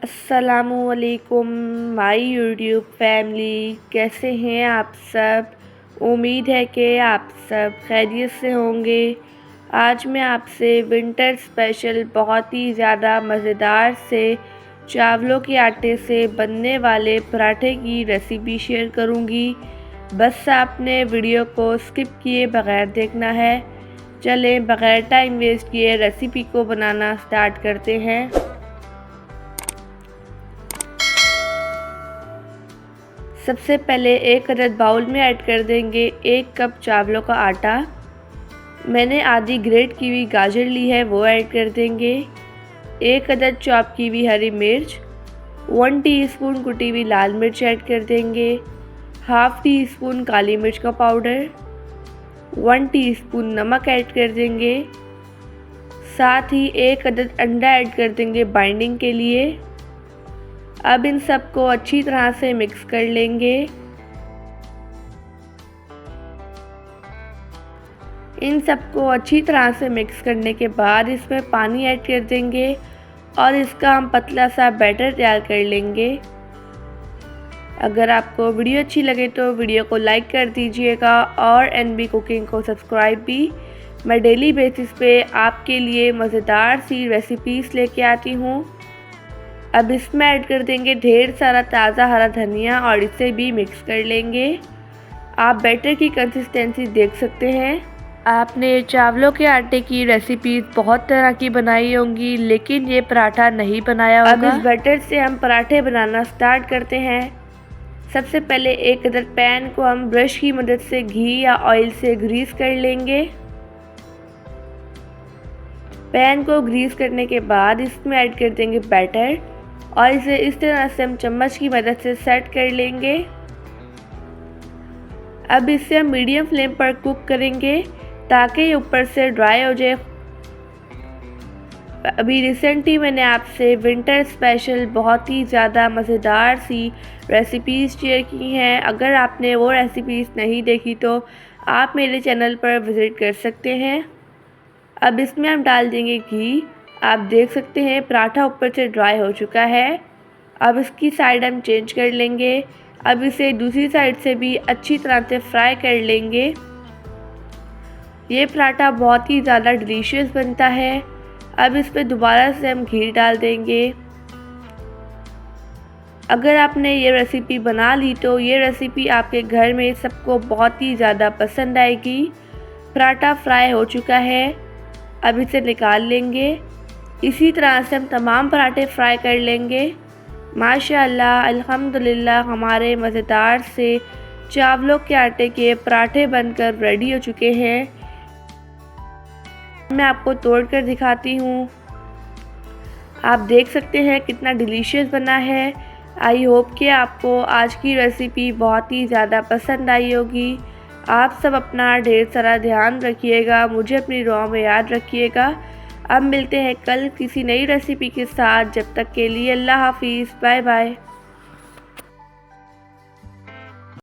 अस्सलामुअलैकुम my YouTube family, कैसे हैं आप सब। उम्मीद है कि आप सब खैरियत से होंगे। आज मैं आपसे विंटर स्पेशल बहुत ही ज़्यादा मज़ेदार से चावलों के आटे से बनने वाले पराठे की रेसिपी शेयर करूंगी। बस आपने वीडियो को स्किप किए बगैर देखना है। चलें बगैर टाइम वेस्ट किए रेसिपी को बनाना स्टार्ट करते हैं। सबसे पहले एक अदद बाउल में ऐड कर देंगे 1 कप चावलों का आटा। मैंने आधी ग्रेट की हुई गाजर ली है, वो ऐड कर देंगे। 1 अदद चॉप की हुई हरी मिर्च, 1 टीस्पून कुटी हुई लाल मिर्च ऐड कर देंगे। हाफ़ टी स्पून काली मिर्च का पाउडर, 1 टीस्पून नमक ऐड कर देंगे। साथ ही 1 अदद अंडा ऐड कर देंगे बाइंडिंग के लिए। अब इन सबको अच्छी तरह से मिक्स कर लेंगे। इन सबको अच्छी तरह से मिक्स करने के बाद इसमें पानी ऐड कर देंगे और इसका हम पतला सा बैटर तैयार कर लेंगे। अगर आपको वीडियो अच्छी लगे तो वीडियो को लाइक कर दीजिएगा और NB कुकिंग को सब्सक्राइब भी। मैं डेली बेसिस पे आपके लिए मज़ेदार सी रेसिपीज़ लेके आती हूँ। अब इसमें ऐड कर देंगे ढेर सारा ताज़ा हरा धनिया और इसे भी मिक्स कर लेंगे। आप बैटर की कंसिस्टेंसी देख सकते हैं। आपने चावलों के आटे की रेसिपी बहुत तरह की बनाई होंगी, लेकिन ये पराठा नहीं बनाया होगा। अब इस बैटर से हम पराठे बनाना स्टार्ट करते हैं। सबसे पहले एक अदद पैन को हम ब्रश की मदद से घी या ऑयल से ग्रीस कर लेंगे। पैन को ग्रीस करने के बाद इसमें ऐड कर देंगे बैटर और इसे इस तरह से हम चम्मच की मदद से सेट कर लेंगे। अब इसे हम मीडियम फ्लेम पर कुक करेंगे ताकि ये ऊपर से ड्राई हो जाए। अभी रिसेंटली मैंने आपसे विंटर स्पेशल बहुत ही ज़्यादा मज़ेदार सी रेसिपीज़ शेयर की हैं। अगर आपने वो रेसिपीज़ नहीं देखी तो आप मेरे चैनल पर विज़िट कर सकते हैं। अब इसमें हम डाल देंगे घी। आप देख सकते हैं पराठा ऊपर से ड्राई हो चुका है। अब इसकी साइड हम चेंज कर लेंगे। अब इसे दूसरी साइड से भी अच्छी तरह से फ्राई कर लेंगे। ये पराठा बहुत ही ज़्यादा डिलीशियस बनता है। अब इस पर दोबारा से हम घी डाल देंगे। अगर आपने ये रेसिपी बना ली तो ये रेसिपी आपके घर में सबको बहुत ही ज़्यादा पसंद आएगी। पराठा फ्राई हो चुका है, अब इसे निकाल लेंगे। इसी तरह से हम तमाम पराठे फ्राई कर लेंगे। माशाअल्लाह अल्हम्दुलिल्लाह हमारे मज़ेदार से चावलों के आटे के पराठे बनकर रेडी हो चुके हैं। मैं आपको तोड़कर दिखाती हूँ। आप देख सकते हैं कितना डिलीशियस बना है। आई होप कि आपको आज की रेसिपी बहुत ही ज़्यादा पसंद आई होगी। आप सब अपना ढेर सारा ध्यान रखिएगा, मुझे अपनी दुआ में याद रखिएगा। अब मिलते हैं कल किसी नई रेसिपी के साथ। जब तक के लिए अल्लाह हाफिज़, बाय बाय।